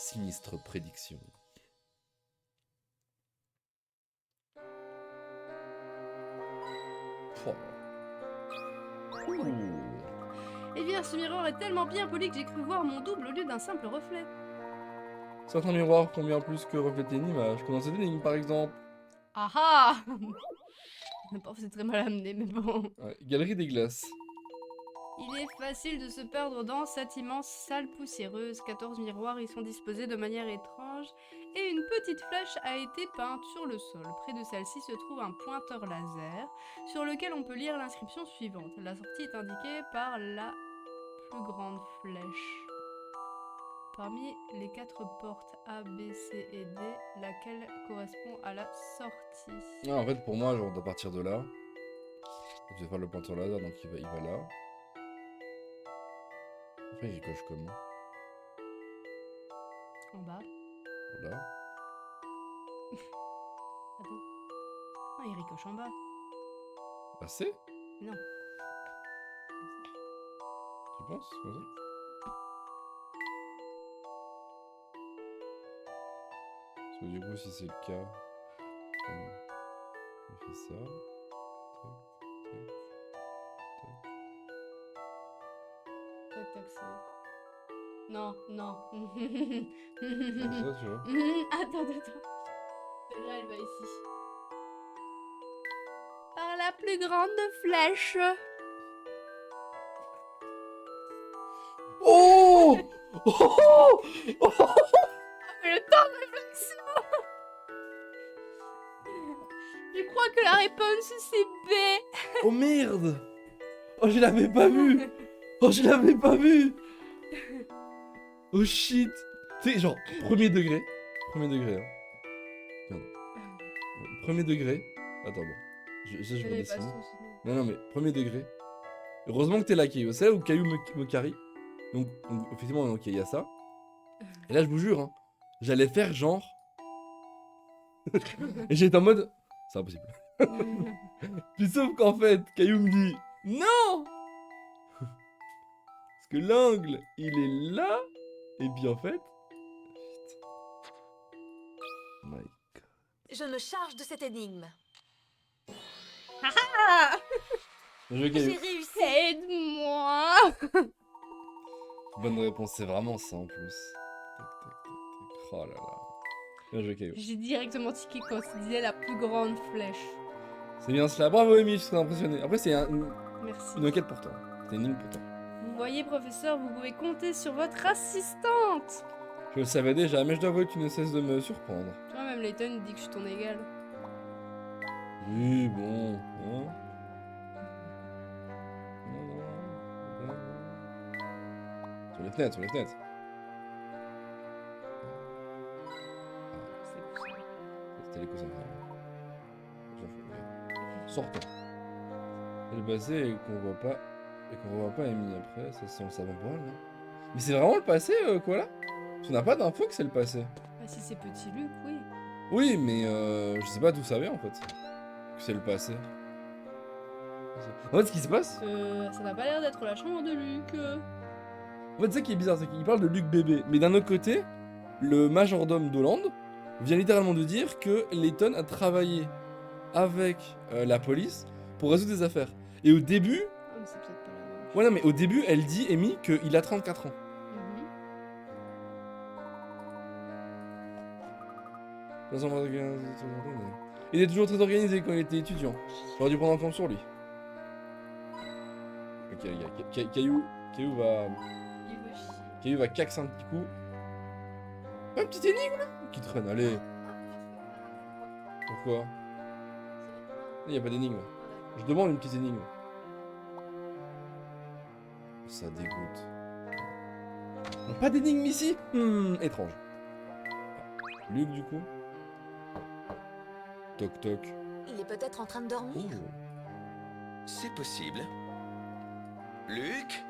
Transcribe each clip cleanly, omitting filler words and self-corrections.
Sinistre prédiction. Oh. Ouh. Eh bien, ce miroir est tellement bien poli que j'ai cru voir mon double au lieu d'un simple reflet. Certains miroirs font bien plus que refléter une image. Comment cette énigme, par exemple. Ah ah. Parfois c'est très mal amené, mais bon. Ouais, Galerie des glaces. Il est facile de se perdre dans cette immense salle poussiéreuse. 14 miroirs y sont disposés de manière étrange et une petite flèche a été peinte sur le sol. Près de celle-ci se trouve un pointeur laser sur lequel on peut lire l'inscription suivante. La sortie est indiquée par la plus grande flèche. Parmi les 4 portes A, B, C et D, laquelle correspond à la sortie? Ah, en fait, pour moi, genre, à partir de là, je vais faire le pointeur laser, donc il va là. Après, il ricoche comment? En bas. Là. Attends. Ah, il ricoche en bas. Bah, c'est? Non. Tu penses? Vas-y. Parce que du coup, si c'est le cas, on fait ça. Tac, tac, c'est... Non, non. Comme ça, tu vois. Attends. Celle-là, elle va ici. Par la plus grande flèche. Oh. Oh. Mais le temps de réflexion. Je crois que la réponse, c'est B. Oh merde. Oh, je l'avais pas vu. Oh, je l'avais pas vu. Oh shit. Tu sais, genre, premier degré. Premier degré, hein. Pardon. Premier degré. Attends, bon. Je vais redessiner. Non, mais premier degré. Heureusement que t'es là, Caillou. C'est là où Caillou me carry. Donc, effectivement, donc, il y a ça. Et là, je vous jure, hein, j'allais faire genre. Et j'étais en mode. C'est impossible. Puis sauf qu'en fait, Caillou me dit non. Parce que l'angle, il est là. Et puis en fait. My God. Je me charge de cette énigme. Ah, Bien joué, J'ai Caillou. réussi. aide-moi. Bonne réponse, c'est vraiment ça en plus. Tac, tac, tac, tac. Oh là là. Bien joué, Caillou. J'ai directement tiqué quand il disait la plus grande flèche. C'est bien cela. Bravo, Amy, je suis impressionné. Après, c'est Merci. une enquête pour toi. C'est une ligne pour toi. Vous voyez, professeur, vous pouvez compter sur votre assistante. Je le savais déjà, mais je dois avouer que tu ne cesses de me surprendre. Toi-même, Layton, il dit que je suis ton égal. Oui, bon. Hein. Non. Sur les fenêtres, sur les fenêtres. C'est pour ça. C'était les coussins. Sortons. Et le passé et qu'on voit pas. Et qu'on voit pas Amy après, ça c'est on le savait pas, non? Mais c'est vraiment le passé, quoi là? Parce qu'on n'a pas d'infos que c'est le passé. Ah, si c'est petit Luc, oui. Oui, mais je sais pas d'où ça vient en fait. Que c'est le passé. En fait, ce qui se passe. Ça n'a pas l'air d'être la chambre de Luc. En fait, ça qui est bizarre, c'est qu'il parle de Luc bébé. Mais d'un autre côté, le majordome d'Hollande vient littéralement de dire que Layton a travaillé avec la police pour résoudre des affaires. Et au début. Ah, mais c'est peut-être pas la même. Ouais, non, mais au début, elle dit, Amy, qu'il a 34 ans. Mhm. Il est toujours très organisé quand il était étudiant. J'aurais dû prendre un compte sur lui. Ok, les gars, Caillou va. Il va chier. Caillou va caxer un petit coup. Pas une petite énigme là qui traîne, allez. Pourquoi? Il n'y a pas d'énigme. Je demande une petite énigme. Ça dégoûte. Pas d'énigme ici? Étrange. Luc du coup. Toc toc. Il est peut-être en train de dormir. Oh. C'est possible. Luc,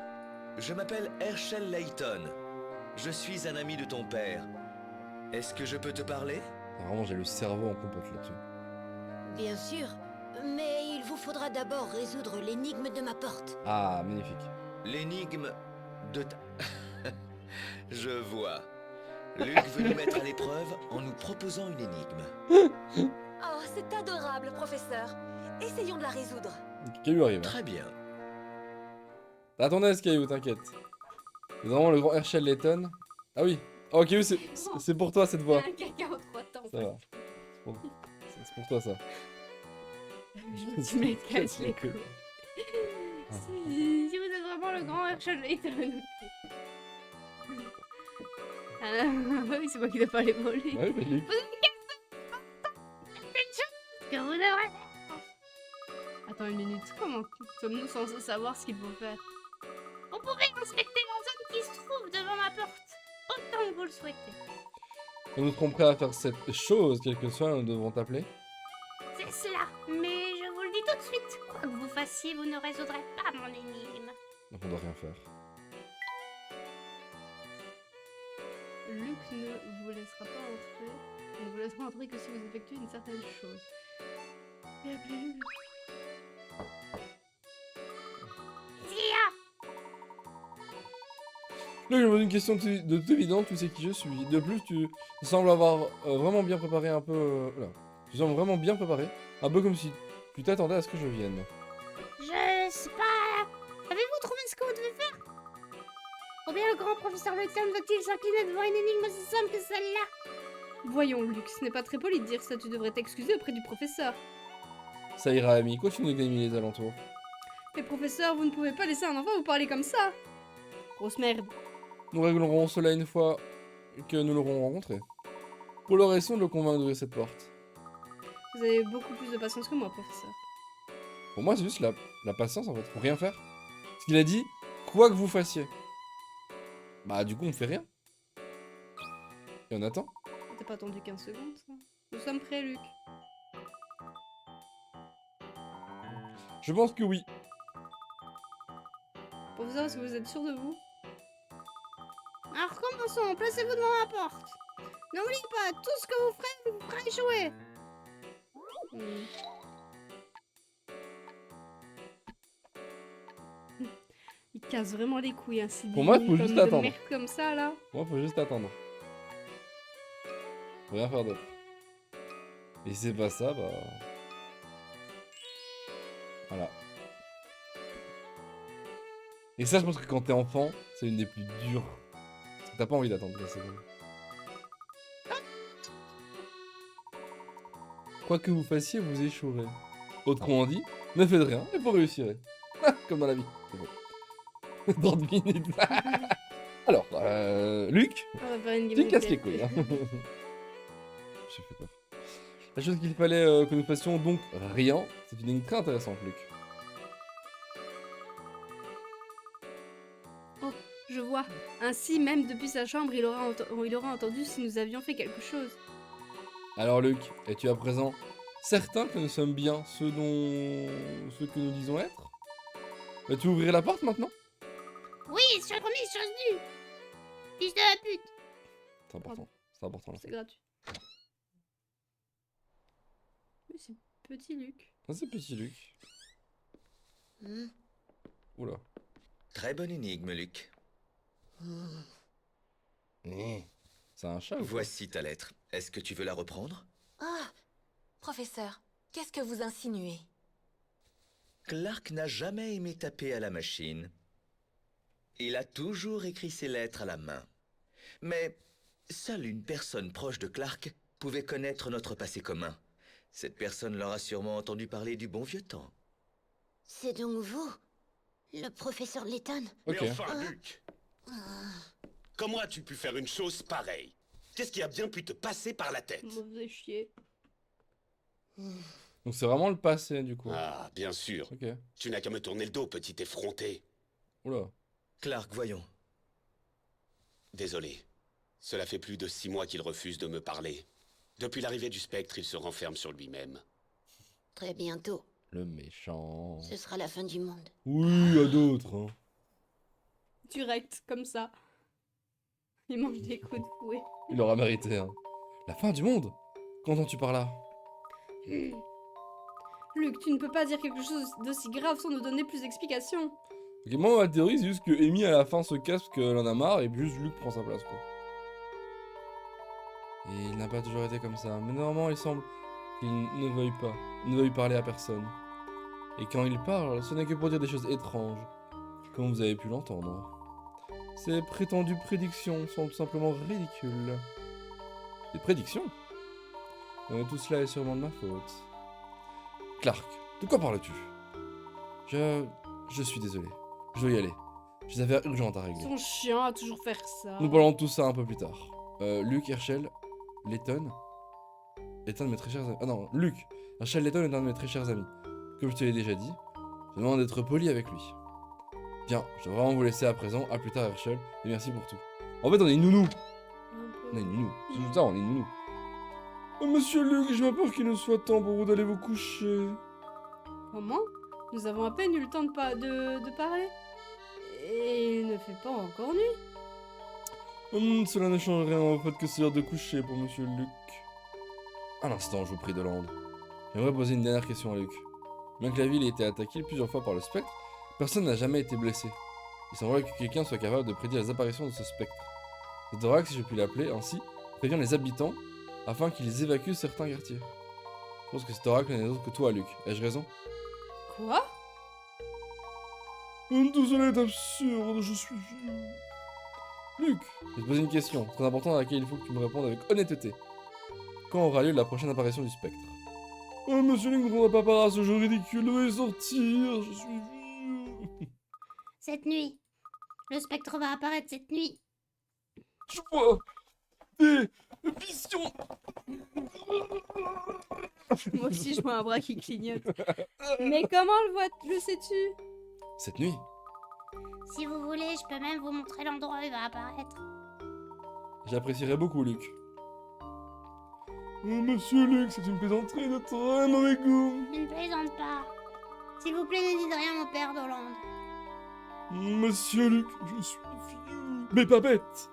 je m'appelle Herschel Layton. Je suis un ami de ton père. Est-ce que je peux te parler? Vraiment, j'ai le cerveau en compote là-dessus. Bien sûr, mais il vous faudra d'abord résoudre l'énigme de ma porte. Ah, magnifique. L'énigme de ta... Je vois. Luc veut nous mettre à l'épreuve en nous proposant une énigme. Oh, c'est adorable, professeur. Essayons de la résoudre. Caillou arrive. Hein. Très bien. T'as ton aise, Caillou, t'inquiète. C'est vraiment le grand Herschel Layton. Ah oui. Oh, Caillou, c'est pour toi cette voix. Un caca en 3 temps. Ça va. C'est pour toi ça. Tu me casses les couilles. Si vous êtes vraiment le grand Herschel Layton. Ah, oui, c'est moi qui dois pas les voler. Ouais, bah, Luc. Que vous devrez. Attends une minute, comment sommes-nous censés savoir ce qu'il faut faire? Vous pouvez inspecter la zone qui se trouve devant ma porte, autant que vous le souhaitez. Quand nous serons prêts à faire cette chose, quel que soit, nous devrons t'appeler. C'est cela, mais je vous le dis tout de suite, quoi que vous fassiez, vous ne résoudrez pas mon énigme. Donc on doit rien faire. Luc ne vous laissera pas entrer. Il ne vous laissera entrer que si vous effectuez une certaine chose. Et appelez Luc. Là, je me pose une question de tout évidente, tu sais qui je suis. De plus, tu sembles avoir vraiment bien préparé un peu... là. Tu sembles vraiment bien préparé. Un peu comme si tu t'attendais à ce que je vienne. Je sais pas. Avez-vous trouvé ce que vous devez faire? Ou bien le grand professeur Layton va-t-il s'incliner devant une énigme aussi simple que celle-là? Voyons, Luc, ce n'est pas très poli de dire ça. Tu devrais t'excuser auprès du professeur. Ça ira, ami. Continue d'examiner les alentours. Mais professeur, vous ne pouvez pas laisser un enfant vous parler comme ça. Grosse merde. Nous réglerons cela une fois que nous l'aurons rencontré. Pour le reste, de le convaincre d'ouvrir cette porte. Vous avez beaucoup plus de patience que moi, professeur. Pour moi, c'est juste la patience, en fait. Faut rien faire. Ce qu'il a dit, quoi que vous fassiez. Bah, du coup, on fait rien. Et on attend. T'as pas attendu 15 secondes, ça? Nous sommes prêts, Luc. Je pense que oui. Professeur, est-ce que vous êtes sûr de vous? Alors commençons, placez-vous devant ma porte. N'oubliez pas, tout ce que vous ferez échouer. Il casse vraiment les couilles, hein, Pour moi, faut juste attendre. merde comme ça, là. Moi, faut juste attendre. Faut rien faire d'autre. Et si c'est pas ça, bah... Voilà. Et ça, je pense que quand t'es enfant, c'est une des plus dures. Parce que t'as pas envie d'attendre la seconde. Quoi que vous fassiez, vous échouerez. Autrement dit, ne faites rien et vous réussirez. Comme dans la vie. C'est bon. 30 minutes. Alors, Luc, On va faire une tu game casses de les couilles. Hein. J'ai fait peur. La chose qu'il fallait que nous fassions, donc rien, c'est une ligne très intéressante, Luc. Je vois. Ainsi, même depuis sa chambre, il aura entendu si nous avions fait quelque chose. Alors, Luc, es-tu à présent certain que nous sommes bien ceux que nous disons être? Vas-tu ouvrir la porte maintenant? Oui, sur la première chose nue. Fils de la pute. C'est important. C'est important là. C'est gratuit. Mais c'est petit, Luc. Ah, c'est petit, Luc. Hmm. Oula. Très bonne énigme, Luc. C'est un chat ou quoi? Voici ta lettre. Est-ce que tu veux la reprendre? Ah, professeur, qu'est-ce que vous insinuez? Clark n'a jamais aimé taper à la machine. Il a toujours écrit ses lettres à la main. Mais seule une personne proche de Clark pouvait connaître notre passé commun. Cette personne l'aura sûrement entendu parler du bon vieux temps. C'est donc vous, le professeur Layton? Ok. Mais enfin, Luc, comment as-tu pu faire une chose pareille? Qu'est-ce qui a bien pu te passer par la tête? Vous faisait chier. Donc c'est vraiment le passé, du coup. Ah, bien sûr. Ok. Tu n'as qu'à me tourner le dos, petit effronté. Oula. Clark, voyons. Désolé. Cela fait plus de 6 mois qu'il refuse de me parler. Depuis l'arrivée du spectre, il se renferme sur lui-même. Très bientôt, Le méchant. ce sera la fin du monde. Oui, à d'autres. Hein. Direct, comme ça. Il mange des coups de fouet. Il aura mérité. Hein. La fin du monde? Qu'entends-tu par là? Luc, tu ne peux pas dire quelque chose d'aussi grave sans nous donner plus d'explications. Ok, moi, ma théorie, c'est juste que Amy, à la fin, se casse parce qu'elle en a marre et juste Luc prend sa place, quoi. Et il n'a pas toujours été comme ça. Mais normalement, il semble qu'il ne veuille parler à personne. Et quand il parle, ce n'est que pour dire des choses étranges, comme vous avez pu l'entendre. Ces prétendues prédictions sont tout simplement ridicules. Des prédictions? Tout cela est sûrement de ma faute. Clark, de quoi parles-tu? Je suis désolé. Je dois y aller. J'ai des affaires urgentes à régler. Son chien a toujours faire ça. Nous parlons de tout ça un peu plus tard. Luke, Herschel, Letton est un de mes très chers amis. Ah non, Luke, Herschel Letton est un de mes très chers amis. Comme je te l'ai déjà dit, je demande d'être poli avec lui. Bien, je dois vraiment vous laisser à présent. À plus tard, Herschel, et merci pour tout. En fait, on est nounous. On est nounous. C'est tout ça, on est nounous. Oh, monsieur Luke, j'ai peur qu'il ne soit temps pour vous d'aller vous coucher. Comment? Nous avons à peine eu le temps de parler. Et il ne fait pas encore nuit. Cela ne change rien au fait que c'est l'heure de coucher pour monsieur Luke. Un instant, je vous prie, Doland. J'aimerais poser une dernière question à Luke. Bien que la ville ait été attaquée plusieurs fois par le spectre, personne n'a jamais été blessé. Il semblerait que quelqu'un soit capable de prédire les apparitions de ce spectre. Cet oracle, si je puis l'appeler ainsi, prévient les habitants afin qu'ils évacuent certains quartiers. Je pense que cet oracle n'est autre que toi, Luke. Ai-je raison? Quoi? Tout cela est absurde, je suis vieux. Luke, je vais te poser une question très importante à laquelle il faut que tu me répondes avec honnêteté. Quand aura lieu la prochaine apparition du spectre? Oh, monsieur Luke ne prendra pas part à ce jeu ridicule, veuillez sortir, je suis vieux. Cette nuit. Le spectre va apparaître cette nuit. Je vois des visions. Moi aussi, je vois un bras qui clignote. Mais comment le sais-tu? Cette nuit? Si vous voulez, je peux même vous montrer l'endroit où il va apparaître. J'apprécierais beaucoup, Luc. Oh, monsieur Luc, c'est une plaisanterie de très mauvais goût. Je ne plaisante pas. S'il vous plaît, ne dites rien au père d'Hollande. Monsieur Luc, je suis vieux, mais pas bête.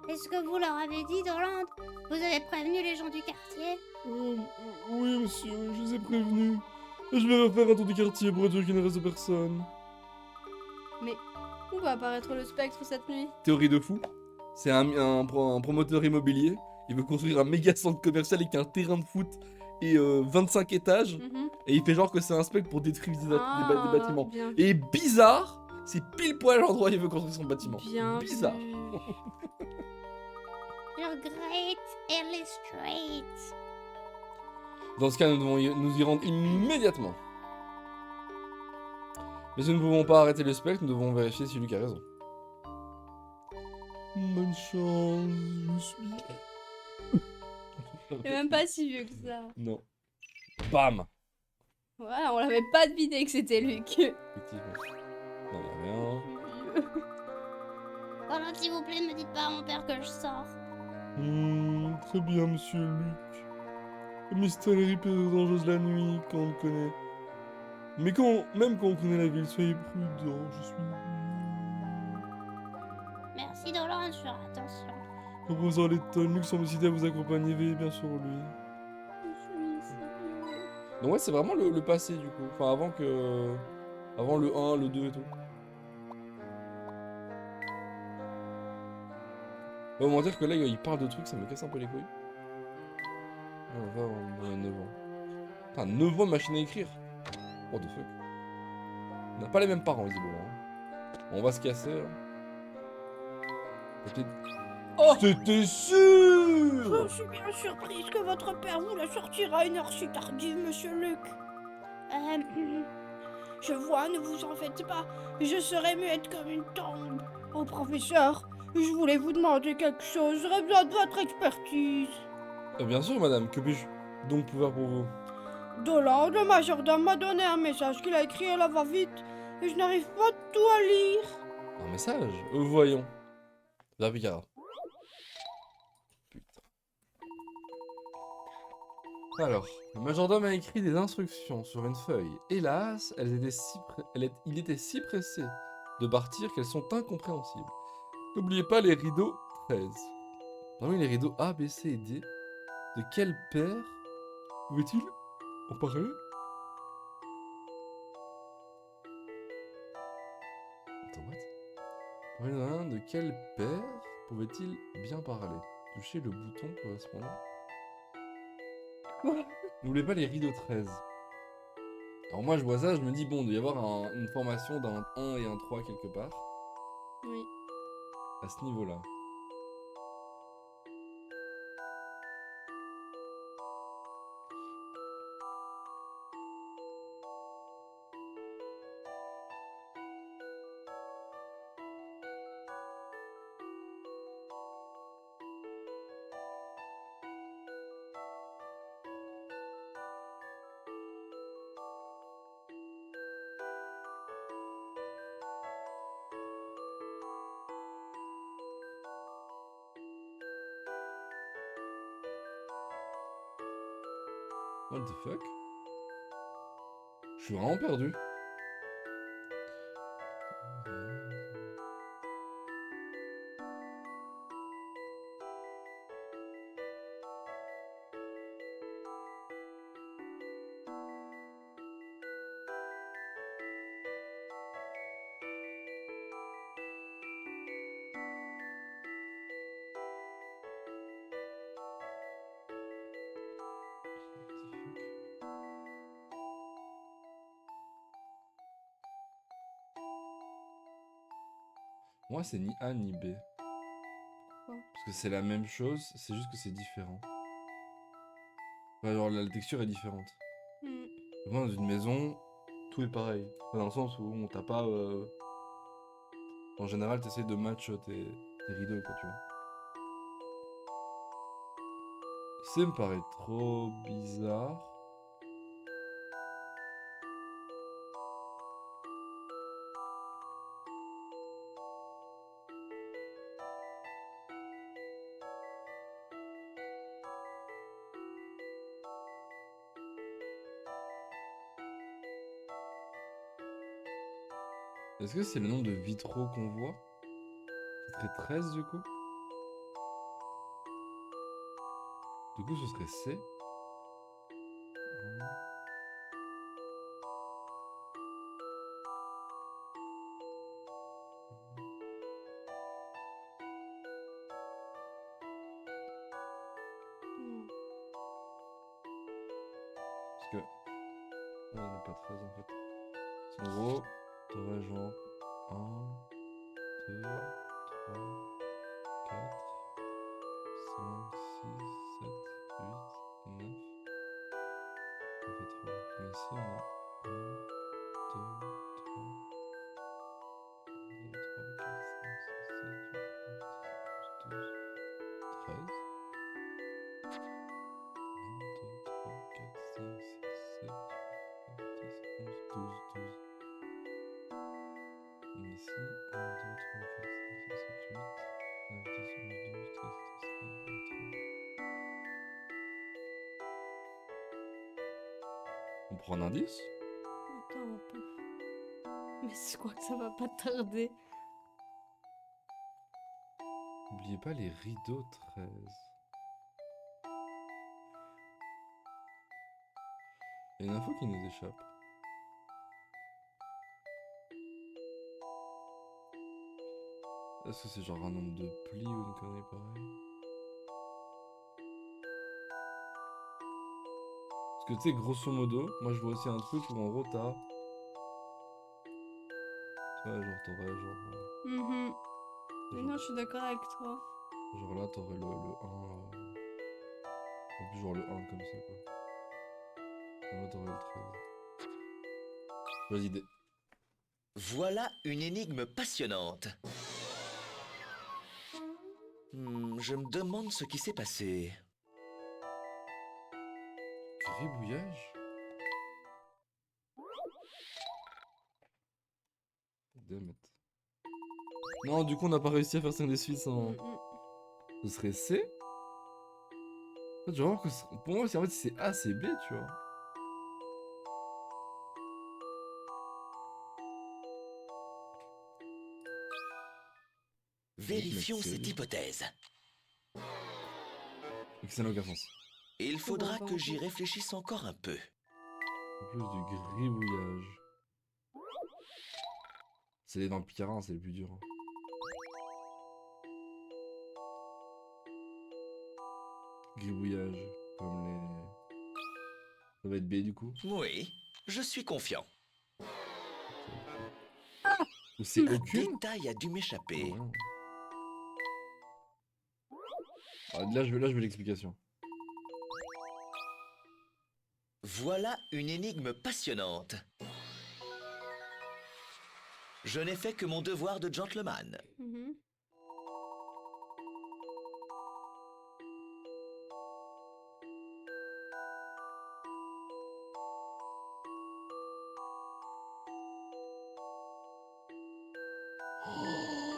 Est-ce que vous leur avez dit d'Hollande? Vous avez prévenu les gens du quartier? Oui, monsieur, je les ai prévenus. Je vais refaire un tour du quartier pour être sûr qu'il ne reste personne. Mais où va apparaître le spectre cette nuit? Théorie de fou. C'est un promoteur immobilier. Il veut construire un méga centre commercial avec un terrain de foot et 25 étages. Et il fait genre que c'est un spectre pour détruire des bâtiments. Bien, Et bizarre, c'est pile poil l'endroit où il veut construire son bâtiment. bien Bizarre. vu. Le Great Illustrate. Dans ce cas, nous devons nous y rendre immédiatement. Mais si nous ne pouvons pas arrêter le spectre, nous devons vérifier si Luc a raison. Bonne chance, je suis... Il est même pas si vieux que ça. Non. Bam. Voilà, on l'avait pas deviné que c'était Luc. Effectivement. Non, rien. Pendant s'il vous plaît, ne dites pas à mon père que je sors. Très bien, monsieur Luc. Le mystère est dangereuse la nuit quand on le connaît. Mais même quand on connaît la ville, soyez prudent, je suis... Merci d'Hollande, je ferai attention. Professeur Letton, Luc semble décidé à vous accompagner, veillez bien sur lui. Donc ouais, c'est vraiment le passé du coup. Enfin, avant que... Avant le 1, le 2 et tout. On va dire que là, il parle de trucs, ça me casse un peu les couilles. On va avoir 9 ans. Putain, 9 ans de machine à écrire. What the fuck. On n'a pas les mêmes parents, visiblement. Hein. On va se casser. Hein. Oh, c'était sûr. Je suis bien surprise que votre père vous la sortira à une heure si tardive, monsieur Luc. Je vois, ne vous en faites pas. Je serai muette comme une tombe. Oh, professeur, je voulais vous demander quelque chose. J'aurais besoin de votre expertise. Bien sûr, madame. Que puis-je donc pouvoir pour vous? Doland, le majordome m'a donné un message qu'il a écrit à la va-vite. Et je n'arrive pas tout à lire. Un message? Voyons. La Picard. Putain. Alors, le majordome a écrit des instructions sur une feuille. Hélas, il était si pressé de partir qu'elles sont incompréhensibles. N'oubliez pas les rideaux 13. Parmi les rideaux A, B, C et D, de quel père pouvait-il en parler? Attends, what? Parmi les rideaux, de quel père pouvait-il bien parler? Touchez le bouton correspondant. Quoi? N'oubliez pas les rideaux 13. Alors moi je vois ça, je me dis bon, il doit y avoir une formation d'un 1 et un 3 quelque part. Oui. À ce niveau-là. What the fuck? Je suis vraiment perdu. Moi, c'est ni A ni B. Pourquoi? Parce que c'est la même chose, c'est juste que c'est différent. Enfin, genre, la texture est différente. Hmm. Moi, dans une maison, tout est pareil. Enfin, dans le sens où on t'a pas. En général, t'essayes de match tes rideaux, quoi, tu vois. Ça me paraît trop bizarre. Est-ce que c'est le nombre de vitraux qu'on voit? Ce serait 13 du coup? Du coup, ce serait C. Hmm. Parce que. Ah, il n'y en a pas 13 en fait. En gros, t'aurais genre 1, 2, 3, 4, 5, 6, 7, 8, 9. Ça fait 3. Mais ici, on a 1, 2, 3, 2, 3, 4, 5, 6, 7, 8, 9, 10, 11, 12, 13. 1, 2, 3, 4, 5, 6, 7, 8, 9, 10, 11, 12, 12. Et ici, 1, 2, 3, 4, 5, 6, 7, 8, 9, 10, 11, 12, 13, 14, 15, 13. On prend un indice? Attends un peu. Mais je crois que ça va pas tarder. N'oubliez pas les rideaux 13. Il y a une info qui nous échappe. Est-ce que c'est genre un nombre de plis ou une connerie pareille? Parce que tu sais, grosso modo, moi je vois aussi un truc où en gros t'as. Tu vois, genre t'aurais genre. Mhm. Mais Genre, non, je suis d'accord avec toi. genre là t'aurais le 1. Et puis genre le 1 comme ça quoi. Et là t'aurais le 13. Bonne idée. Voilà une énigme passionnante. Je me demande ce qui s'est passé. Gribouillage? Damn it. Non, du coup on n'a pas réussi à faire 5 des suites sans. Mm, Ce serait C? En fait, je vois que pour moi, en fait, si c'est A, c'est B, tu vois. Vérifions Mais c'est- cette hypothèse. Et que ça n'a aucun sens. Il faudra bon, que j'y réfléchisse encore un peu. En plus du gribouillage. C'est les vampires, hein, c'est le plus dur. Hein. gribouillage, comme les... Ça va être B du coup. Oui, je suis confiant. Ou c'est Un aucune. détail a dû m'échapper. Ouais. Ah, là, je veux l'explication. Voilà une énigme passionnante. Je n'ai fait que mon devoir de gentleman. Mhm.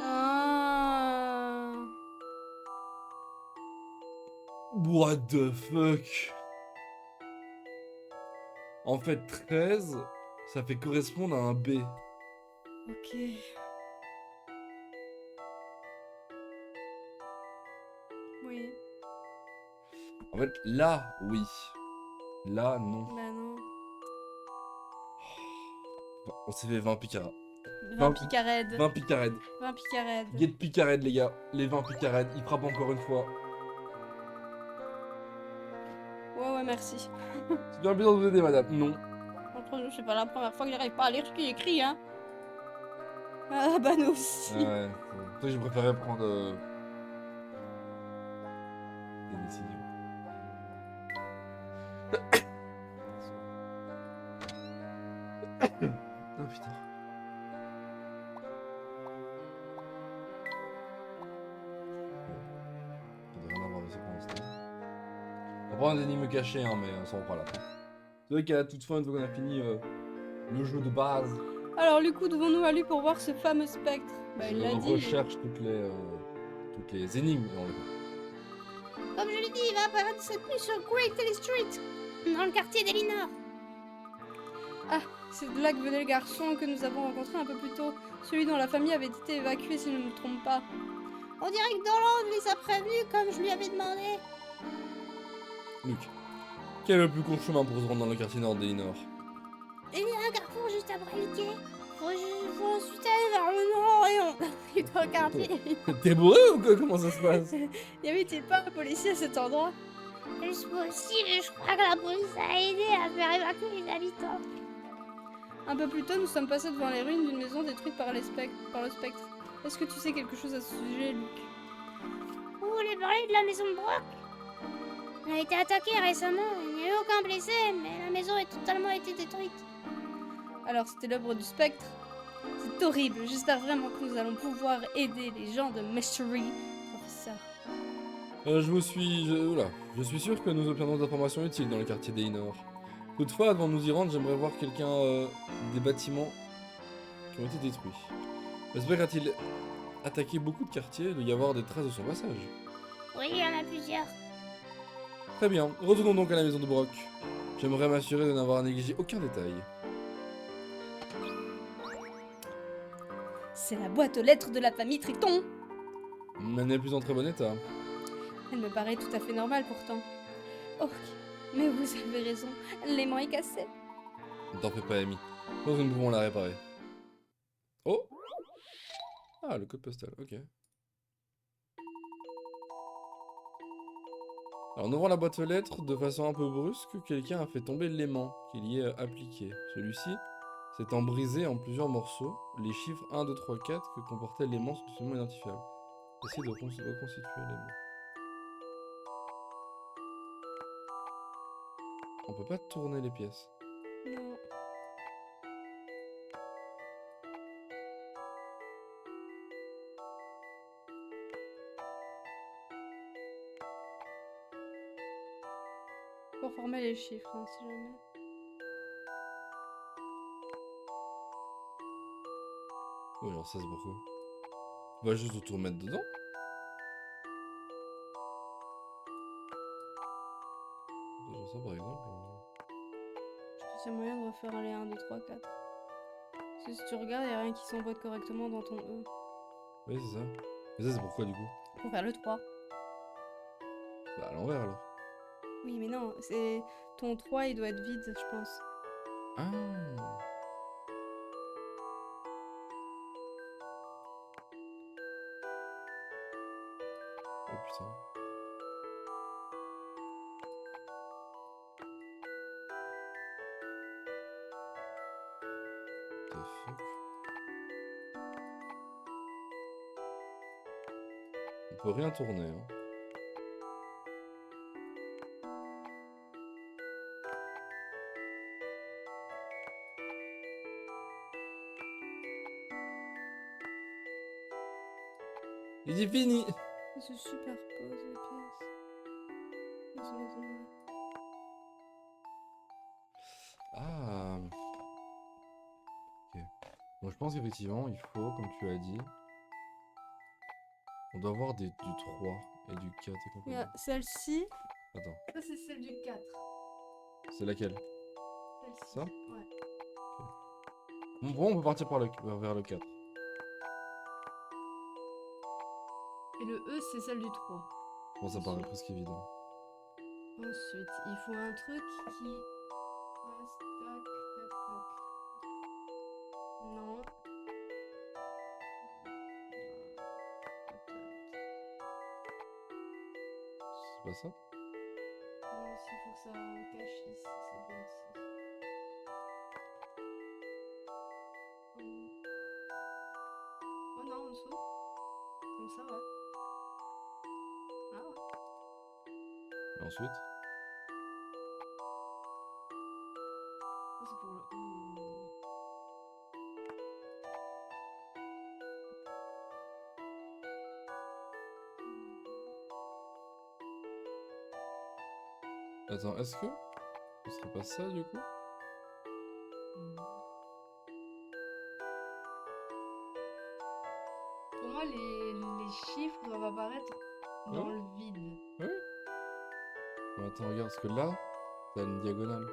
Ah. What the fuck? En fait, 13, ça fait correspondre à un B. Ok. Oui. En fait, là, oui. Là, non. Bah non. On s'est fait 20 picarades. 20 picarades. 20 picarades. 20 picarades. Get picarades, les gars. Les 20 picarades. Il frappe encore une fois. Ouais, merci. C'est bien plaisir de vous aider, madame. Non. Entre nous, c'est pas la première fois que j'arrive pas à lire ce qui est écrit, hein. Ah bah nous aussi. Ouais. C'est pour ça que j'ai préféré prendre des décisions. Oh putain. Ça devrait rien avoir de ça pour l'instant. On va prendre des énigmes cachées, hein, mais on s'en reprend là. C'est vrai qu'à toute fin, une fois qu'on a fini le jeu de base, Alors, du coup, devons-nous aller pour voir ce fameux spectre? Bah, il l'a on dit. recherche toutes les énigmes. Et on les fait. Comme je l'ai dit, il va apparaître cette nuit sur Great Ellie Street, dans le quartier d'Elinor. C'est de là que venait le garçon que nous avons rencontré un peu plus tôt. Celui dont la famille avait été évacuée, si je ne me trompe pas. On dirait que Dolan les a prévenus comme je lui avais demandé. Luc, quel est le plus court chemin pour se rendre dans le quartier nord d'Elinor? Il y a un carrefour juste après le quai. Faut ensuite aller vers le nord et on est dans le quartier. T'es bourré ou quoi? Comment ça se passe? Y avait-il pas un policier à cet endroit? Est-ce possible? Je crois que la police a aidé à faire évacuer les habitants. Un peu plus tôt, nous sommes passés devant les ruines d'une maison détruite par le spectre. Est-ce que tu sais quelque chose à ce sujet, Luc? Vous voulez parler de la maison de Brock? Elle a été attaquée récemment. Il n'y a eu aucun blessé, mais la maison a totalement été détruite. Alors, c'était l'œuvre du spectre? C'est horrible. J'espère vraiment que nous allons pouvoir aider les gens de Mystery, professeur. Je suis sûr que nous obtiendrons des informations utiles dans le quartier d'Elinor. Toutefois, avant de nous y rendre, j'aimerais voir des bâtiments qui ont été détruits. Le spectre a-t-il attaqué beaucoup de quartiers? Il doit y avoir des traces de son passage. Oui, il y en a plusieurs. Très bien, retournons donc à la maison de Brock. J'aimerais m'assurer de n'avoir négligé aucun détail. C'est la boîte aux lettres de la famille Triton. Elle n'est plus en très bon état. Elle me paraît tout à fait normale pourtant. Oh, mais vous avez raison, l'aimant est cassé. Ne t'en fais pas, Amy. Je pense que nous pouvons la réparer. Oh! Ah, le code postal, ok. Alors, en ouvrant la boîte aux lettres, de façon un peu brusque, quelqu'un a fait tomber l'aimant qu'il y est appliqué. Celui-ci s'étant brisé en plusieurs morceaux, les chiffres 1, 2, 3, 4 que comportait l'aimant sont seulement identifiables. Essayez de reconstituer l'aimant. On peut pas tourner les pièces. Non. Pour former les chiffres, hein, si jamais. Oui, alors ça c'est pourquoi? On va juste tout remettre dedans. Genre ça par exemple. Je pense qu'il y a moyen de refaire les 1, 2, 3, 4. Parce que si tu regardes, il n'y a rien qui s'emboîte correctement dans ton E. Oui, c'est ça. Mais ça c'est pourquoi du coup? Pour faire le 3. Bah à l'envers alors. Oui, mais non, c'est ton 3, il doit être vide, je pense. Ah. Oh putain. On peut rien tourner. Hein. Il est fini. Ça se superpose les pièces. Ah. Ok. Bon, je pense qu'effectivement, il faut, comme tu as dit, on doit avoir du 3 et du 4 et compagnie. Celle-ci, Attends, ça c'est celle du 4. c'est laquelle? Celle-ci. Ça? Ouais. Bon, on peut partir vers le 4. Et le E, c'est celle du 3. Bon, ça paraît presque évident. Ensuite, il faut un truc qui fasse tac, tac, tac. Non. C'est pas ça? Non, il faut que ça cache ici, c'est bien ici. Oh non, en dessous. Comme ça, ouais. Ah ouais. Et ensuite? Ça, c'est pour le... Attends, est-ce que ce serait pas ça du coup? Pour moi, les chiffres doivent apparaître dans Ouais. le vide. Oui. Bon, attends, regarde, parce que là, t'as une diagonale.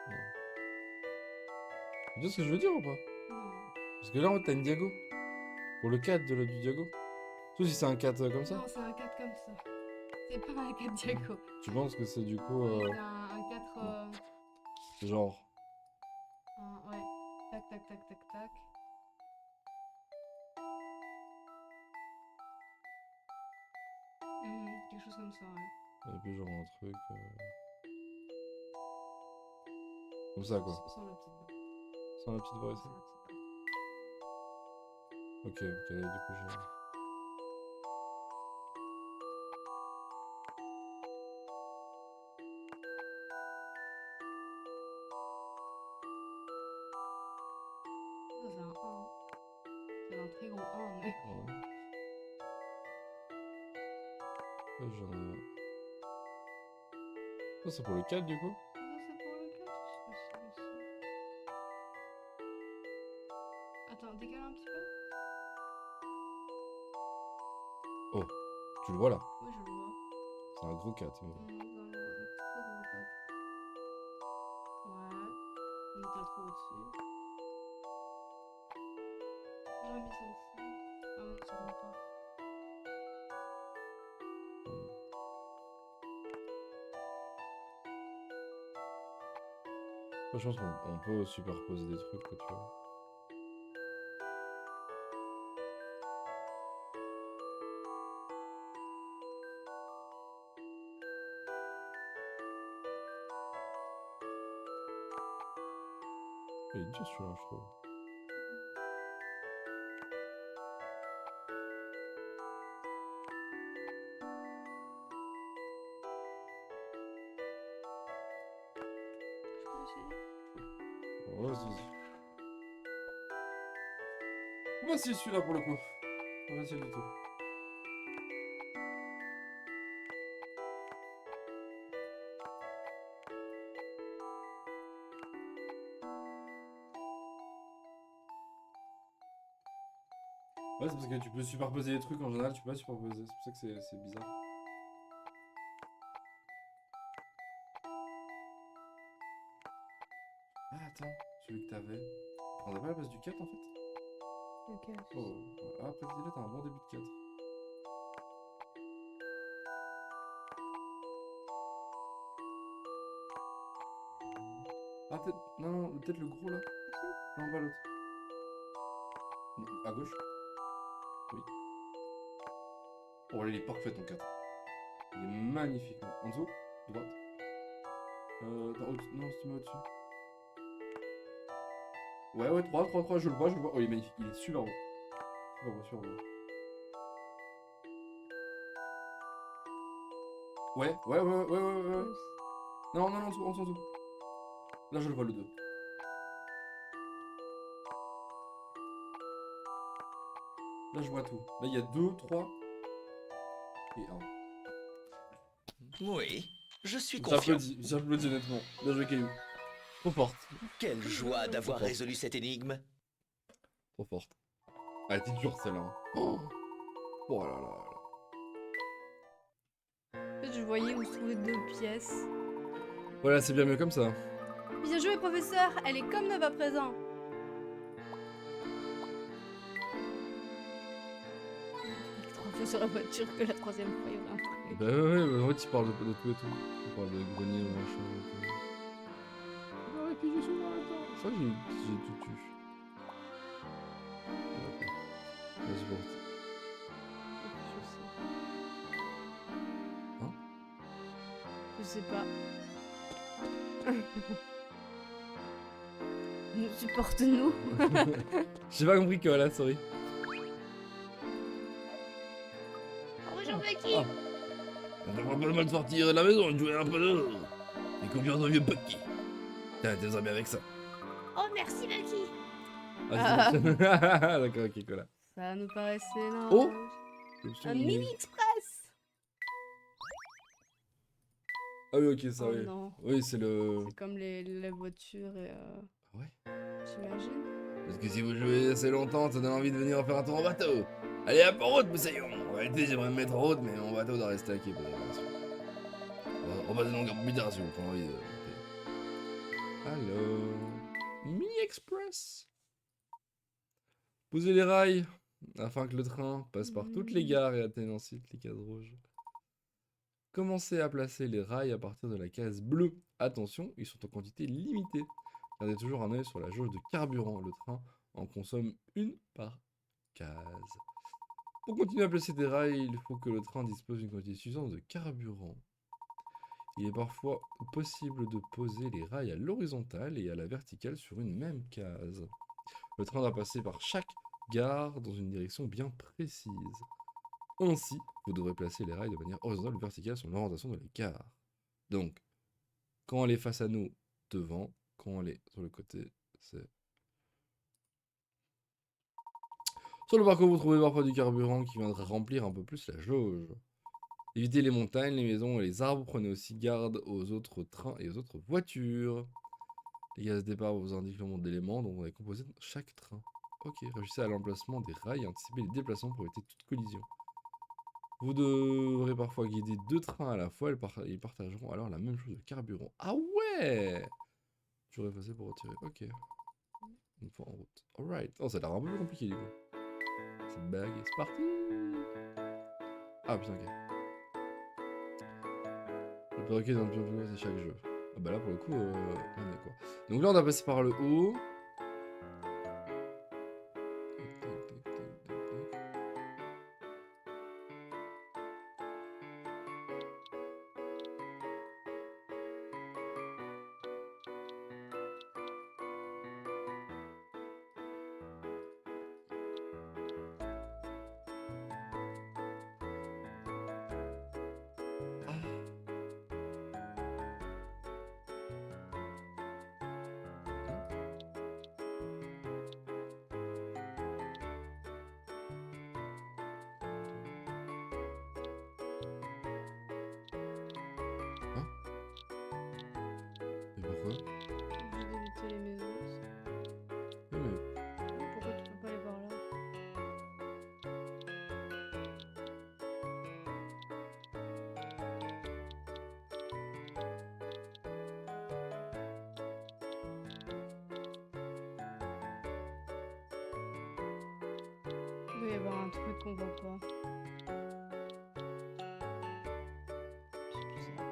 Non. Tu vois ce que je veux dire ou pas? Non. Parce que là, en fait, t'as une diago. Pour le 4 du diago. Sauf si c'est un 4 comme ça. Non, c'est un 4 comme ça. C'est pas un 4 diago. Tu penses que c'est du coup C'est un 4... genre. ouais. Tac, tac, tac, tac, tac. Quelque chose comme ça, ouais. Et puis genre un truc. Comme ça quoi. Sans la petite barre. Sans la petite barre ici. Sans la petite barre. Ok, là, du coup j'ai. Ça, c'est un 1. C'est un très gros 1, mais... Ouais. Là, j'en ai. Ça c'est pour le 4 du coup. Ça, c'est pour le 4, c'est possible aussi. Attends, décale un petit peu. Oh, tu le vois là. Oui, je le vois. C'est un gros 4. Dans le très gros 4. Ouais. On est trop au-dessus. J'aurais mis celle-ci. Ah non, ça compte pas. Je pense qu'on peut superposer des trucs que tu vois. Il est dur celui-là, je trouve. Je peux essayer. Ouais, vas-y. Voici celui-là pour le coup. Pas facile du tout. Ouais, c'est parce que tu peux superposer les trucs en général, tu peux pas superposer. C'est pour ça que c'est bizarre. Ah, attends, celui que t'avais. On a pas la base du 4 en fait? Ok. Oh, ah, après, là, t'as un bon début de 4. Ah, peut-être. Non, non, peut-être le gros là. Non, pas l'autre. Non, à gauche. Oh, il est parfait ton 4. Il est magnifique. En dessous? Droite? Non, c'est moi au-dessus. Ouais, 3, je le vois. Oh, il est magnifique. Il est super beau. Super beau. Ouais. Non, en dessous. Là, je le vois, le 2. Là, je vois tout. Là, il y a 2, 3 et 1. Oui, je suis confiant. J'applaudis honnêtement. Bien joué, Caillou. Trop forte. Quelle joie d'avoir Trop fort. résolu cette énigme. Trop forte. Ah, elle était dure celle-là. Hein. Oh là là. En fait, je voyais où se trouvaient 2 pièces. Voilà, c'est bien mieux comme ça. Bien joué, professeur. Elle est comme neuve à présent. Trois fois sur la voiture que la troisième fois, il y aurait un truc. Bah ouais, en fait, il parle de tout et tout. Il parle de grenier, machin et tout. Ah, et puis j'ai souvent le temps. Je crois que j'ai tout tué. D'accord. Vas-y, bon. Hein? Je sais pas. Nous supporte-nous. J'ai pas compris quoi là, sorry. Bonjour, Bucky. Ah. On devrait pas le mal sortir de la maison, jouer un peu de. Et confiance dans le vieux Bucky. T'es bien avec ça. Oh, merci, Bucky. Ah, d'accord, ok, quoi là. Ça nous paraissait énorme. Oh! Un mini express. Ah oui, ok, ça Oh oui. non. Oui, c'est le. C'est comme les voitures et Ouais. j'imagine. Parce que si vous jouez assez longtemps, ça donne envie de venir faire un tour en bateau. Allez, hop, en route, Moussaillon. En réalité, j'aimerais me mettre en route, mais mon bateau doit rester à quai pour l'opération. On va donc plus tard si vous prenez envie de monter. Alors... Mini Express. Posez les rails afin que le train passe par toutes les gares et atteigne ensuite les cases rouges. Commencez à placer les rails à partir de la case bleue. Attention, ils sont en quantité limitée. Gardez toujours un œil sur la jauge de carburant. Le train en consomme une par case. Pour continuer à placer des rails, il faut que le train dispose d'une quantité suffisante de carburant. Il est parfois possible de poser les rails à l'horizontale et à la verticale sur une même case. Le train doit passer par chaque gare dans une direction bien précise. Ainsi, vous devrez placer les rails de manière horizontale ou verticale sur l'orientation de la gare. Donc, quand elle est face à nous, devant, quand elle est sur le côté, c'est... Sur le parcours, vous trouvez parfois du carburant qui viendra remplir un peu plus la jauge. Évitez les montagnes, les maisons et les arbres. Prenez aussi garde aux autres trains et aux autres voitures. Les gaz départ vous indiquent le nombre d'éléments dont on est composé dans chaque train. Ok, réfléchissez à l'emplacement des rails et anticipez les déplacements pour éviter toute collision. Vous devrez parfois guider 2 trains à la fois, ils partageront alors la même chose de carburant. Ah ouais! Tu aurais effacé pour retirer, ok. Une fois en route. Alright. Oh, ça a l'air un peu plus compliqué du coup. Cette bague, c'est parti! Ah putain, ok. Le perroquet dans le pion c'est chaque jeu. Ah bah là pour le coup, on est quoi. Donc là on a passé par le haut. Mais pourquoi? J'ai d'éviter les maisons. Oui, mais... Pourquoi tu peux pas aller par là? Il doit y avoir un truc qu'on voit pas. C'est bizarre.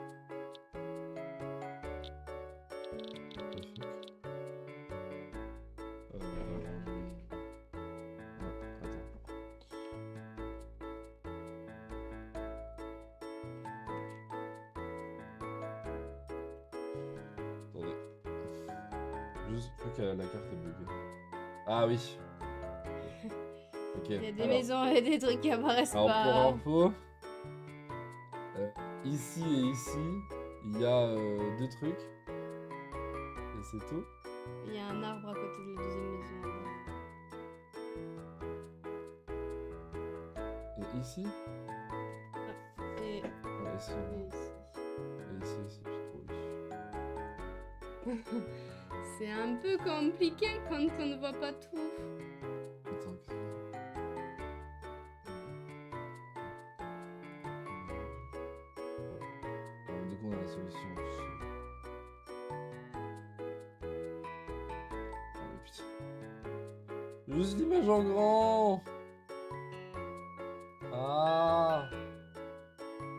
Juste, je crois que la carte est buggée. Ah oui. Ok. Il y a des alors. maisons et des trucs qui apparaissent Alors pas. pour info, ici et ici, il y a 2 trucs. Et c'est tout. Il y a un arbre à côté de la deuxième maison. Et ici Et, ouais, ici. Et ici aussi, c'est trop riche. c'est un peu compliqué quand on ne voit pas tout. Putain, qu'est-ce que c'est. Alors, du coup, on a la solution. Oh mais putain. Juste l'image en grand. Ah.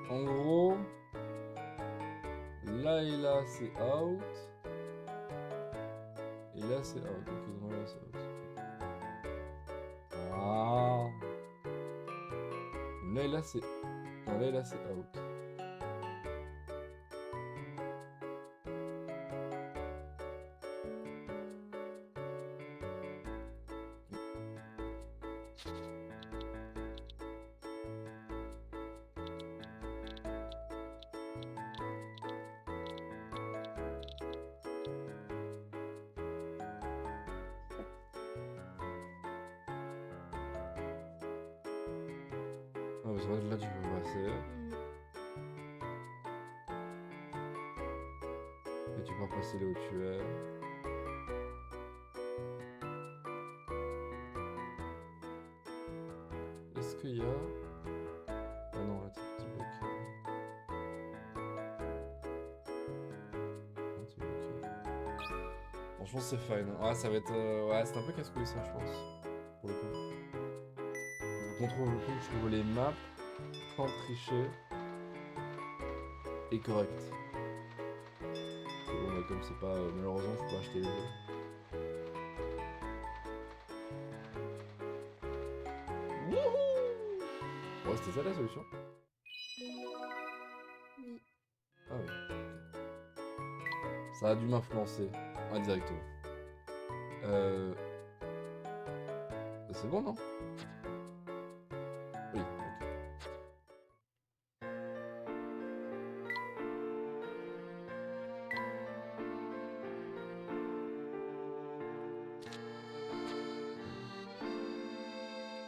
En gros, là et là c'est out. Et là c'est out. Donc non, là c'est out. Ah. Là et là c'est. Non, là et là c'est out. Ah, parce que là tu peux passer. Et tu peux passer là où tu es. Est-ce qu'il y a... Ah non, là t'es bloqué. Ah, t'es bloqué. Franchement c'est fine. Ouais, ça va être... Ouais, c'est un peu casse-couille ça je pense. Pour le coup. Je trouve les maps sans tricher et correct. Bon, mais comme c'est pas... malheureusement je peux pas acheter les jeux. Ouais, c'était ça la solution. Oui. Ah oui. Ça a dû m'influencer indirectement. C'est bon, non? Oui, ok.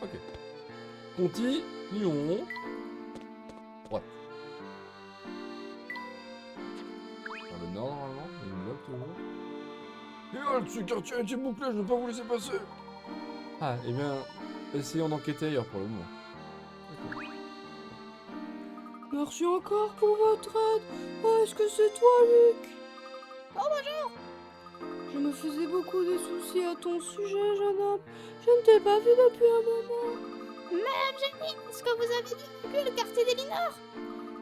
Ok. Continuons. Droite. Dans le nord, normalement, il y a une bloc toujours. Et ce quartier a été bouclé, je ne vais pas vous laisser passer. Ah, eh bien, essayons d'enquêter ailleurs pour le moment. Merci encore pour votre aide. Oh, est-ce que c'est toi, Luc? Oh, bonjour. Je me faisais beaucoup de soucis à ton sujet, jeune homme. Je ne t'ai pas vu depuis un moment. Madame Jenny, est-ce que vous avez vu le quartier des Linards?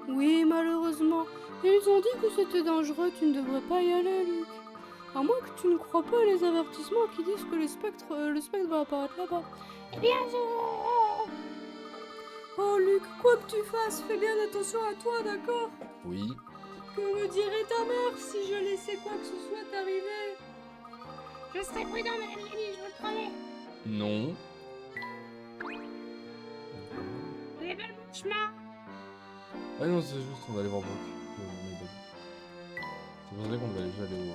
Oui, malheureusement. Ils ont dit que c'était dangereux, tu ne devrais pas y aller, Luc. À moins que tu ne crois pas les avertissements qui disent que le spectre va apparaître là-bas. Eh bien, Oh, Luc, quoi que tu fasses, fais bien attention à toi, d'accord? Oui. Que me dirait ta mère si je laissais quoi que ce soit t'arriver? Je serai prudent, Madame Jenny, je vous le promets. Non. Vous avez le bon chemin. Ah non, c'est juste qu'on va aller voir Brock. C'est pour ça qu'on devait déjà aller au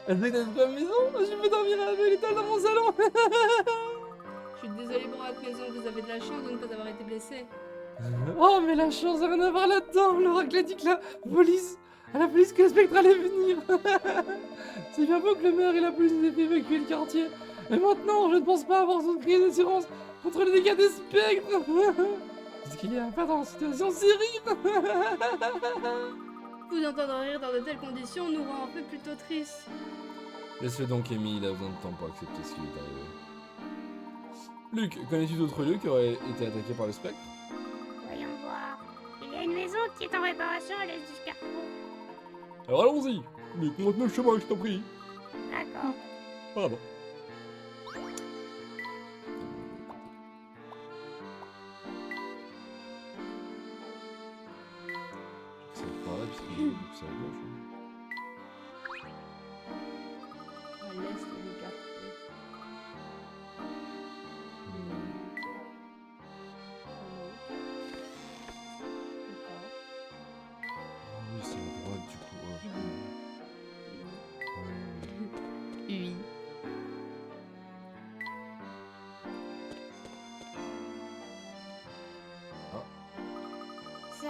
Elle fait d'être à la maison. Je peux dormir à l'étage dans mon salon. Je suis désolée pour votre maison, vous avez de la chance de ne pas avoir été blessé. Oh, mais la chance, ça n'a rien à voir là-dedans. L'oracle a dit que la police que le spectre allait venir. C'est bien beau que le maire et la police aient fait évacuer le quartier. Mais maintenant, je ne pense pas avoir souscrit une assurance contre les dégâts des spectres. Est-ce qu'il y a un père dans la situation série? Vous entendre rire dans de telles conditions nous rend un peu plutôt tristes. Laisse-le donc, Amy, il a besoin de temps pour accepter ce qui lui est arrivé. Luc, connais-tu d'autres lieux qui auraient été attaqués par le spectre? Voyons voir. Il y a une maison qui est en réparation à l'est du carrefour. Alors allons-y. Luc, montre-nous le chemin, je t'en prie. D'accord. Pardon. C'est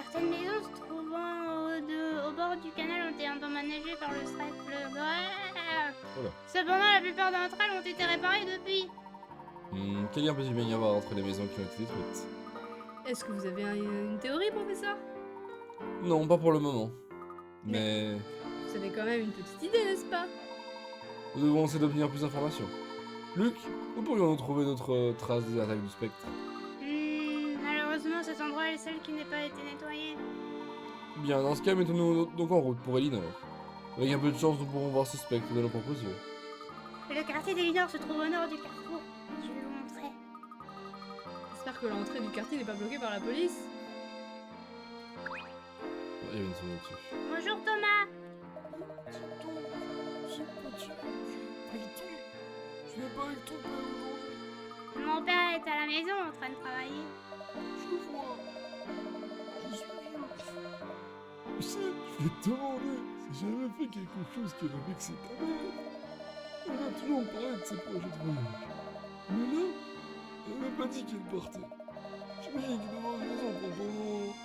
Certaines maisons se trouvant au bord du canal ont été endommagées par le stress. Voilà. Cependant, la plupart d'entre elles ont été réparées depuis. Quel lien peut-il bien y avoir entre les maisons qui ont été détruites? Est-ce que vous avez une théorie, professeur? Non, pas pour le moment. Mais Vous avez quand même une petite idée, n'est-ce pas? nous devons essayer d'obtenir plus d'informations. Luc, où pourrions-nous trouver notre trace des attaques du spectre? Malheureusement, cet endroit est le seul qui n'ait pas été nettoyé. Bien, dans ce cas, mettons-nous donc en route pour Elinor. Avec un peu de chance, nous pourrons voir ce spectre de nos propres yeux. Le quartier d'Elinor se trouve au nord du carrefour. Je vais vous montrer. J'espère que l'entrée du quartier n'est pas bloquée par la police. Il y avait une souris au-dessus. Bonjour Thomas. Je vais pas avec ton père aujourd'hui. Mon père est à la maison en train de travailler. Je vois. Je suis vieux. Tu sais, je vais te demander si j'avais fait quelque chose qui aurait vexé ta mère. Elle a toujours parlé de ses projets de voyage. Mais là, elle m'a pas dit qu'elle partait. J'imagine qu'il devait avoir une raison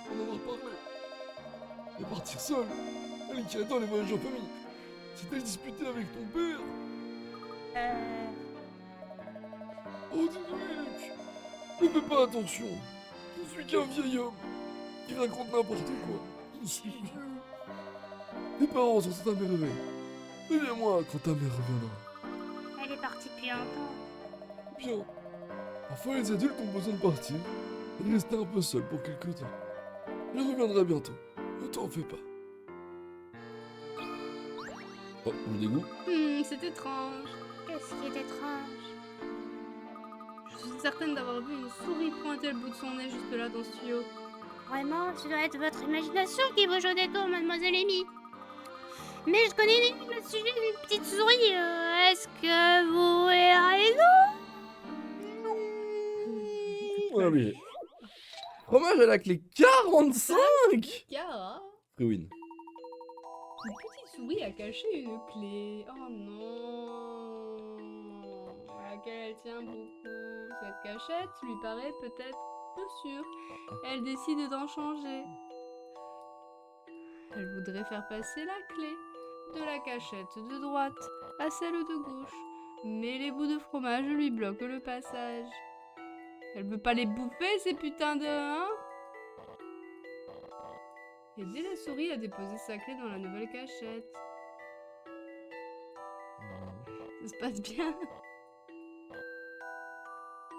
pour en avoir parlé. Et partir seule, elle qui adore les voyages en famille. S'est-elle disputée avec ton père? Oh, désolé, Luc. Ne fais pas attention. Je suis qu'un vieil homme qui raconte n'importe quoi. Je suis vieux. Tes parents sont censés m'élever. Reviens-moi quand ta mère reviendra. Elle est partie depuis longtemps. Bien. Parfois, les adultes ont besoin de partir et de rester un peu seuls pour quelque temps. Elle reviendra bientôt. Ne t'en fais pas. Oh, le dégoût. C'est étrange. Qu'est-ce qui est étrange? Je suis certaine d'avoir vu une souris pointer le bout de son nez juste là dans ce tuyau. Vraiment, ce doit être votre imagination qui vous joue des tours, mademoiselle Amy. Mais je connais une énigme au sujet d'une petite souris. Est-ce que vous voulez raison? Allez. Fromage à la clé 45. Cara, Ruine. une petite souris a caché une clé. Oh non. À laquelle elle tient beaucoup. Cette cachette lui paraît peut-être peu sûre. Elle décide d'en changer. Elle voudrait faire passer la clé de la cachette de droite à celle de gauche. Mais les bouts de fromage lui bloquent le passage. Elle veut pas les bouffer, ces putains de... Hein? Aider la souris à déposer sa clé dans la nouvelle cachette. Ça se passe bien.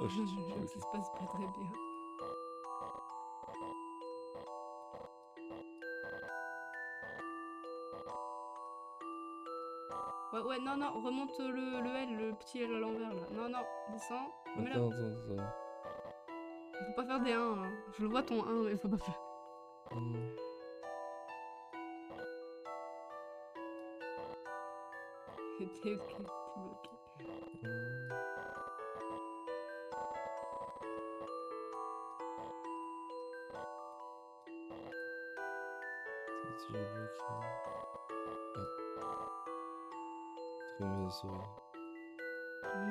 Oh, Ça se passe pas très bien. Ouais, non, remonte le L, le petit L à l'envers là. Non, descends. Remets-la. Attends. Faut pas faire des 1 là. Je le vois ton 1, mais faut pas faire. T'es ok, t'es bloqué. Si j'ai bloqué. Trop bien souris.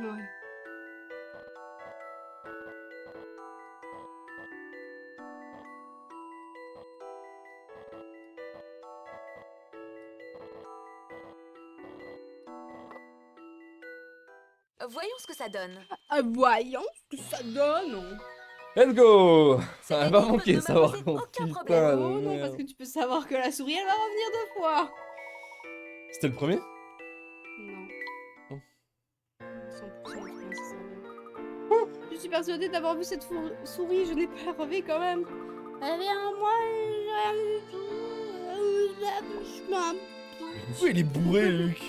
Ouais. Voyons ce que ça donne. Ah, voyons ce que ça donne. Let's go. Ça va Cette pas énigme manquer, ne ça m'a va posé contre. aucun Putain problème. de Oh non, parce merde. que tu peux savoir que la souris elle va revenir 2 fois. C'était le premier? Non. Oh. 100% je pense que ça revient. Je suis persuadée d'avoir vu cette souris, je n'ai pas rêvé quand même. Elle vient à moi et j'ai rien du tout. Je m'en... Pourquoi il est bourré, Luc?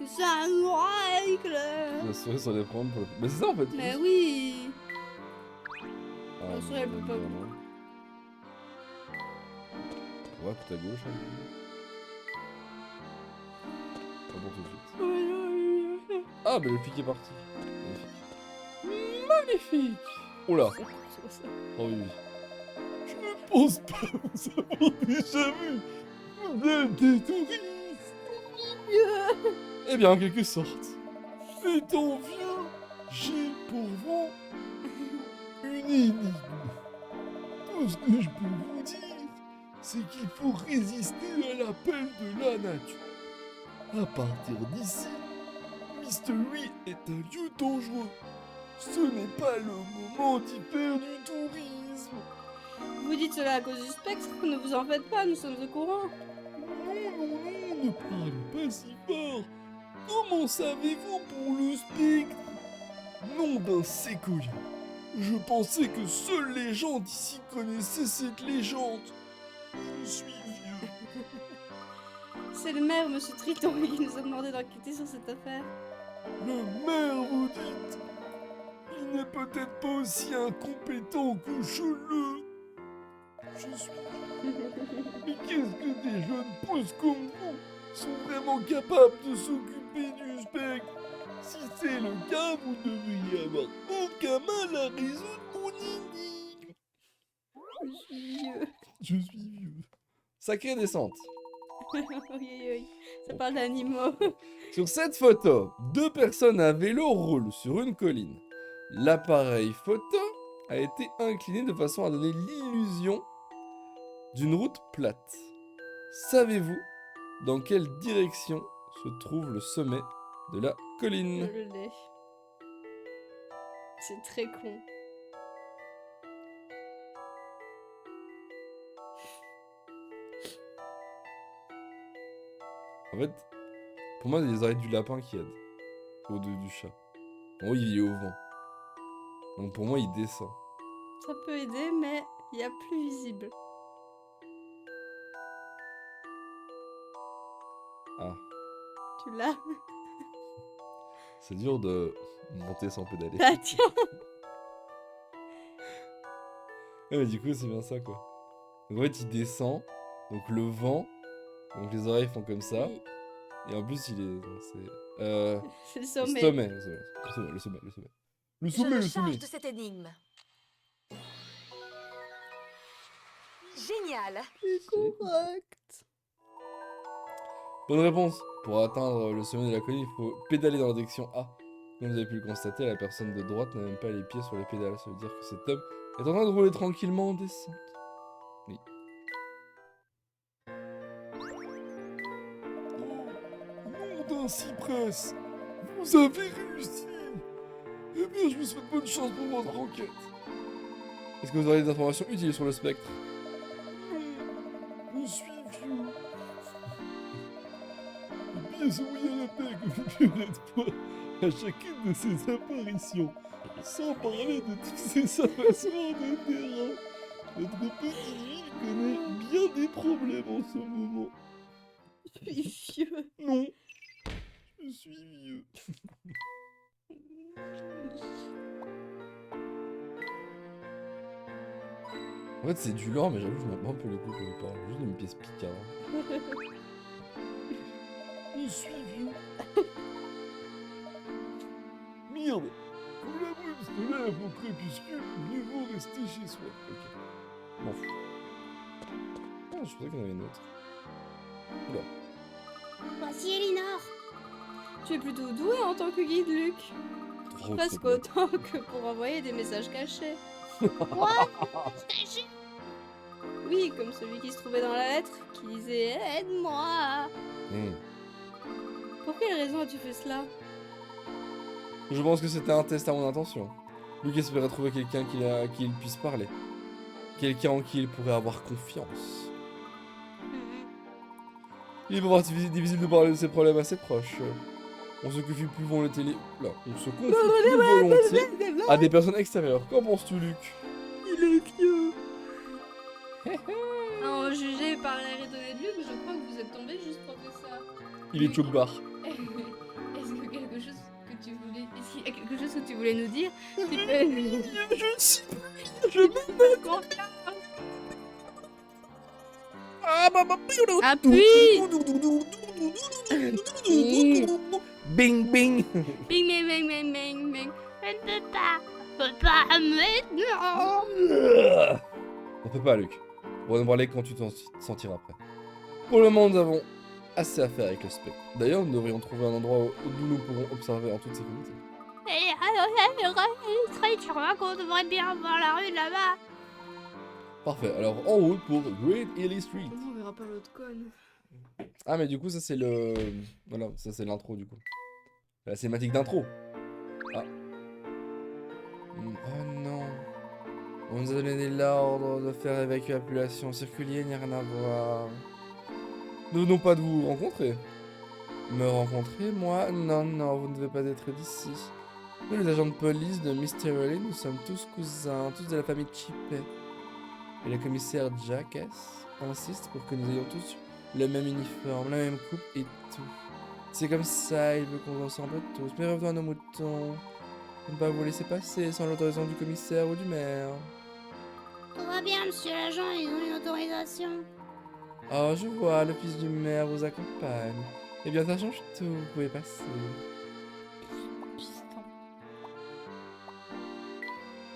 C'est un règle. La souris sur les prendre pour le... Mais c'est ça en fait. Mais oui. Ah, La souris, elle peut pas. non. Ouais, tout à gauche. Hein. Pas bon tout de suite. Ah, mais le flic est parti. Magnifique. Magnifique. Oh là. Oh oui. Je ne pense pas vous avoir déjà vu. Vous êtes des touristes. Eh bien, en quelque sorte. C'est envieux. J'ai pour vous une énigme. Tout ce que je peux vous dire, c'est qu'il faut résister à l'appel de la nature. À partir d'ici, Mystery est un lieu dangereux. Ce n'est pas le moment d'y faire du tourisme. Vous dites cela à cause du spectre? Ne vous en faites pas, nous sommes au courant. Non, ne parlez pas si fort. Comment savez-vous pour le spectre? Nom d'un séquoia. Je pensais que seuls les gens d'ici connaissaient cette légende. Je suis vieux. C'est le maire, monsieur Triton, qui nous a demandé d'enquêter sur cette affaire. Le maire, vous dites? Il n'est peut-être pas aussi incompétent que cheleux. Je suis... Mais qu'est-ce que des jeunes pousses comme vous sont vraiment capables de s'occuper du spectre? Si c'est le cas, vous ne devriez avoir aucun mal à résoudre mon énigme. Je suis vieux. Je suis vieux. Sacrée descente. Oui, oui, ça parle d'animaux. Sur cette photo, 2 personnes à vélo roulent sur une colline. L'appareil photo a été incliné de façon à donner l'illusion d'une route plate. Savez-vous dans quelle direction se trouve le sommet de la colline? Je l'ai. C'est très con. En fait, pour moi, c'est les oreilles du lapin qui aident. Ou du chat. En haut, il est au vent. Donc pour moi, il descend. Ça peut aider, mais il y a plus visible. Ah, Tu l'as? c'est dur de monter sans pédaler. Ah tiens. Ouais, mais du coup, c'est bien ça, quoi. Donc en fait, il descend. Donc le vent. Donc les oreilles font comme ça. Oui, Et en plus, il est... C'est... c'est le Le sommet. sommet. Le sommet. Le sommet. Le Je sommet, me le sommet. charge de cette énigme. Génial. C'est correct. Bonne réponse. Pour atteindre le sommet de la colline, il faut pédaler dans la direction A. Comme vous avez pu le constater, la personne de droite n'a même pas les pieds sur les pédales. Ça veut dire que cet homme est en train de rouler tranquillement en descente. Oui. Nom d'un cypress, vous avez réussi. Eh bien, je vous souhaite bonne chance pour votre enquête. Est-ce que vous aurez des informations utiles sur le spectre? Non, je suis vieux. Bien se mouiller à la paix comme une violette fois à chacune de ces apparitions, sans parler de tous ces savassements de terrain. Notre petite ville connaît bien des problèmes en ce moment. Je suis vieux. Non, je suis vieux. En fait, c'est du lent, mais j'avoue, je m'en bats un peu les couilles quand je parle. Juste une pièce picard. Je suis vieux. Merde. Comme la brume se lève au crépuscule, mieux vaut rester chez soi. Ok. M'en fous. Ah, je pensais qu'il y en avait une autre. Oula. Voici Elinor. Tu es plutôt doué en tant que guide, Luc. Trop Presque trop bien. autant que pour envoyer des messages cachés. Quoi? Caché? Oui, comme celui qui se trouvait dans la lettre, qui disait « Aide-moi ». Pour quelle raison as-tu fait cela? Je pense que c'était un test à mon intention. Luc espérait trouver quelqu'un qui il puisse parler. Quelqu'un en qui il pourrait avoir confiance. Il est pas difficile de parler de ses problèmes à ses proches. On se confie plus volontiers... Là, on se confie plus volontiers à des personnes extérieures. Qu'en penses-tu, Luc? Il est vieux. En jugé par l'air étonné de Luc, je crois que vous êtes tombé juste professeur. Il est choke-bar. Est-ce qu'il y a quelque chose que tu voulais nous dire? Tu peux... Je ne sais plus. Je me Confiance. Appuie. Appuie. Bing bing. Bing, bing, bing, bing, bing, bing. Je ne peux pas. Je peux pas maintenant. On peut pas, Luc. On va en parler quand tu t'en sentiras prêt. Pour le moment, nous avons assez à faire avec le spectre. D'ailleurs, nous devrions trouver un endroit où nous pourrons observer en toute sécurité. Et alors, je crois qu'on devrait bien voir la rue là-bas. Parfait, alors en route pour Great Ely Street. Comment on verra pas l'autre conne? Ah mais du coup ça c'est le... Voilà, ça c'est l'intro du coup. La cinématique d'intro. Ah. Oh non. On nous a donné l'ordre de faire évacuer la population circulier, il n'y a rien à voir. Nous venons pas de vous rencontrer. Me rencontrer, moi? Non, non, vous ne devez pas être d'ici. Nous, les agents de police de Mystery, nous sommes tous cousins, tous de la famille Chippet. Et le commissaire Jackass insiste pour que nous ayons tous le même uniforme, la même coupe et tout. C'est comme ça, il veut qu'on ressemble tous. Mais revenons à nos moutons. Ne pas vous laisser passer sans l'autorisation du commissaire ou du maire. Tout va bien, monsieur l'agent, ils ont une autorisation. Oh, je vois, le fils du maire vous accompagne. Eh bien, ça change tout, vous pouvez passer. Piston.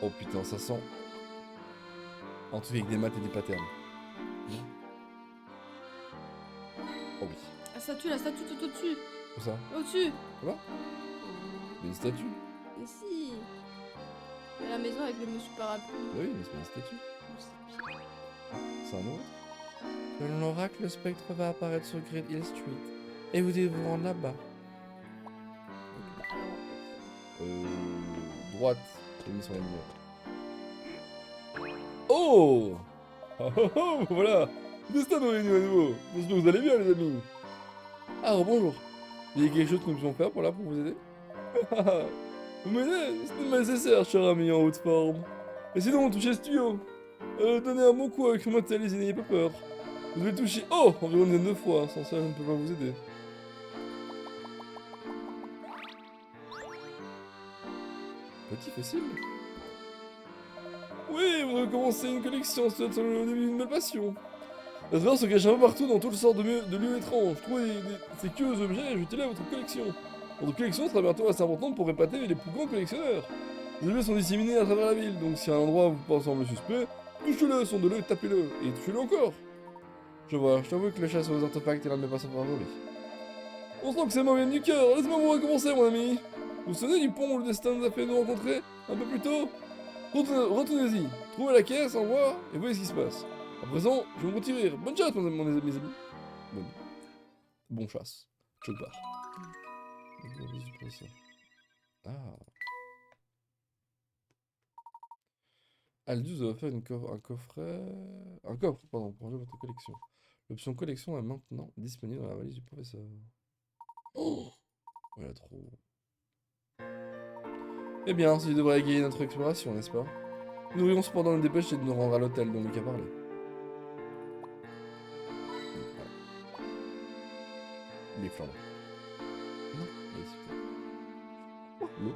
Oh putain, ça sent... Un truc avec des maths et des patterns. Non. Oh oui. La statue tout au-dessus. Où ça? Au-dessus. Quoi? Mais une statue? Mais si. Et la maison avec le monsieur parapluie. Oui, mais c'est pas une statue. C'est un autre. Selon l'oracle, le spectre va apparaître sur Great Hill Street. Et vous devez vous rendre là-bas. Droite. J'ai mis sur la lumière. Oh! Oh oh oh, voilà! Destin nous réunit à nouveau. J'espère que vous allez bien, les amis. Ah, bonjour. Il y a quelque chose que nous pouvons faire pour vous aider? Vous m'aidez? C'est pas nécessaire, cher ami en haute forme. Et sinon, touchez ce tuyau. Donnez un bon coup avec le matériel, n'ayez pas peur. Vous devez toucher... Oh! Environ une dizaine de fois. Sans ça, je ne peux pas vous aider. Petit fossile? Oui, vous recommencez une collection, c'est le début d'une belle passion. La trésor se cache un peu partout dans toutes sortes de lieux étranges. Trouvez ces curieux objets et jetez-les à votre collection. Votre collection sera bientôt assez importante pour épater les plus grands collectionneurs. Les objets sont disséminés à travers la ville, donc si à un endroit vous pensez semble suspect, touchez-le, sondez-le et tapez-le, et touchez-le encore. Je vois, je t'avoue que le chasse aux artefacts est l'un de mes passions favoris. On sent que ces mots viennent du cœur, laisse-moi vous recommencer mon ami. Vous vous souvenez du pont où le destin nous a fait nous rencontrer, un peu plus tôt? Retournez-y, trouvez la caisse, en voie, et voyez ce qui se passe. À présent, je vais me retirer. Bonne chasse, mes amis. Bon chasse. Je pars. Ah. Aldous va faire un coffre, pardon, pour ranger votre collection. L'option collection est maintenant disponible dans la valise du professeur. Oh, voilà trop. Eh bien, ça devrait égayer notre exploration, n'est-ce pas? Nous aurions cependant une dépêche et de nous rendre à l'hôtel dont Luc a parlé. Les flammes. Non, mais c'est ça. Oh, l'eau.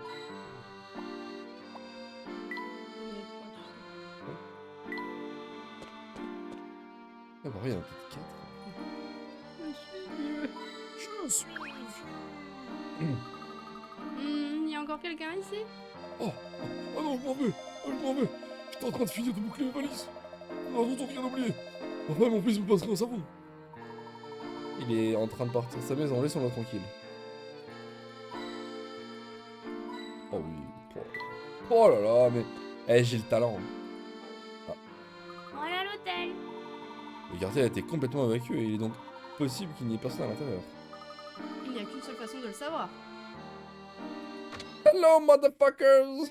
Ah bah, il y en a peut-être 4. Je suis vieux. Il y a encore quelqu'un ici? Oh non, je m'en veux. J'étais en train de finir de boucler mes valises. Non, surtout rien oublié. Enfin, mon fils me passerait un savon. Il est en train de partir de sa maison, laissons-le tranquille. Oh oui. Oh là là, mais... Eh, j'ai le talent. Ah. Voilà l'hôtel. Le quartier a été complètement évacué, il est donc possible qu'il n'y ait personne à l'intérieur. Il n'y a qu'une seule façon de le savoir. Hello, motherfuckers!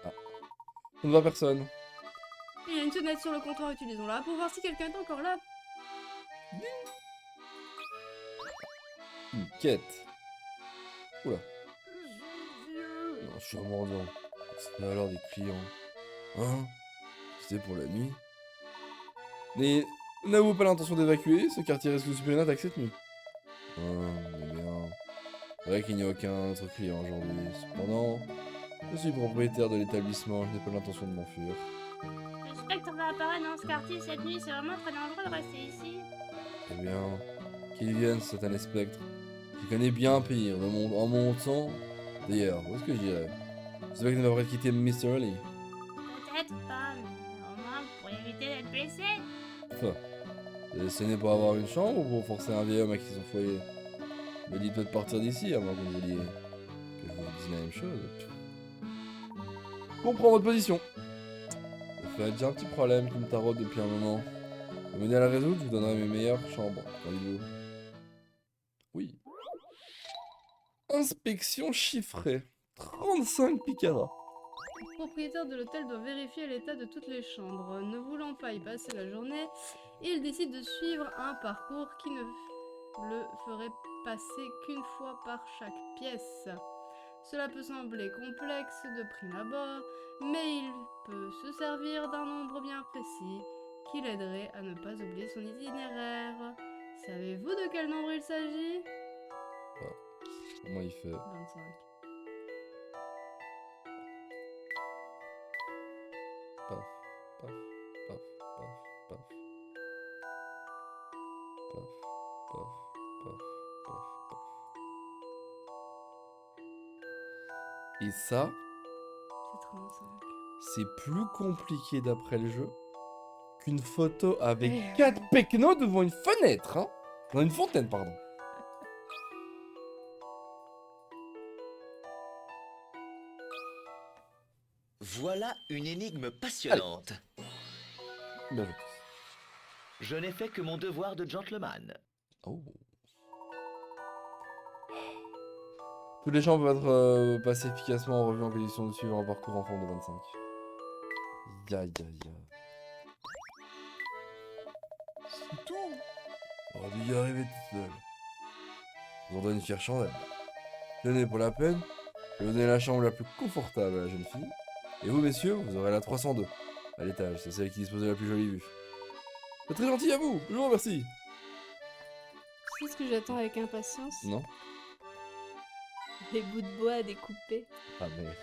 Ah. On ne voit personne. Il y a une fenêtre sur le comptoir, utilisons-la pour voir si quelqu'un est encore là. Une quête. Oula. Non, je suis vraiment dedans. C'est alors des clients. Hein? C'était pour la nuit. Mais n'avez-vous pas l'intention d'évacuer? Ce quartier risque de subir une attaque cette nuit. Mais bien. C'est vrai qu'il n'y a aucun autre client aujourd'hui. Cependant, je suis propriétaire de l'établissement, je n'ai pas l'intention de m'enfuir. Le spectre va apparaître dans ce quartier cette nuit, c'est vraiment très dangereux de rester ici. Eh bien, qu'il vienne, ce satané spectre. Je connais bien pire, en mon temps. D'ailleurs, où est-ce que j'irais? J'espère que ne va pas quitter Mr. Lee. Peut-être pas, mais au moins vous pourriez éviter d'être blessé. Enfin, ce n'est pour avoir une chambre ou pour forcer un vieil homme à quitter son foyer? Me dites-moi de partir d'ici avant que vous vouliez que je vous dise la même chose. Comprends votre position. fait, j'ai un petit problème qui me taraude depuis un moment. Vous venez à la résoudre, je vous donnerai mes meilleures chambres. Voyez-vous. Oui. Inspection chiffrée. 35 picaras. Le propriétaire de l'hôtel doit vérifier l'état de toutes les chambres. Ne voulant pas y passer la journée, il décide de suivre un parcours qui ne le ferait passer qu'une fois par chaque pièce. Cela peut sembler complexe de prime abord, mais il peut se servir d'un nombre bien précis qui l'aiderait à ne pas oublier son itinéraire. Savez-vous de quel nombre il s'agit? Comment il fait? 25. Paf, paf, paf, paf, paf. Paf, paf, paf, paf, paf. Et ça, C'est 35. c'est plus compliqué d'après le jeu qu'une photo avec 4 pecnos devant une fenêtre, hein. Dans une fontaine, pardon. Voilà une énigme passionnante. Bien joué. Je n'ai fait que mon devoir de gentleman. Oh. Tous les champs peuvent être passés efficacement en revue en condition de suivre un parcours en forme de 25. Ya ya ya. C'est tout. On va y arriver toute seule. Je vous en donne une fière chandelle. Tenez, pour la peine, je vais vous donner la chambre la plus confortable à la jeune fille. Et vous, messieurs, vous aurez la 302, à l'étage. C'est celle qui dispose de la plus jolie vue. C'est très gentil à vous. Je vous remercie. Tu sais ce que j'attends avec impatience? Non. Les bouts de bois découpés. Ah merde.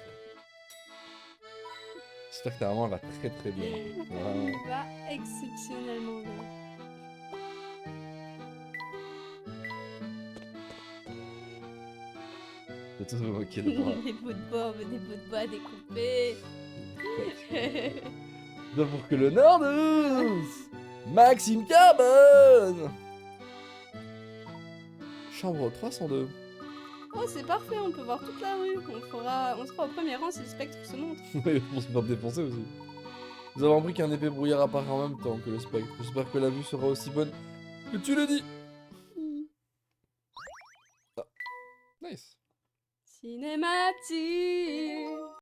J'espère que ta maman va très très bien. Vraiment. Il va exceptionnellement bien. Je vais tous me moquer de moi. Des bouts de bois découpés. Bien pour que l'honneur de Maxime Carbone. Chambre 302. Oh, c'est parfait, on peut voir toute la rue. On sera au premier rang si le spectre se montre. Oui, on se faire défoncer aussi. Nous avons appris qu'un épais brouillard apparaît en même temps que le spectre. J'espère que la vue sera aussi bonne que tu le dis. Ah. Nice. Cinématique.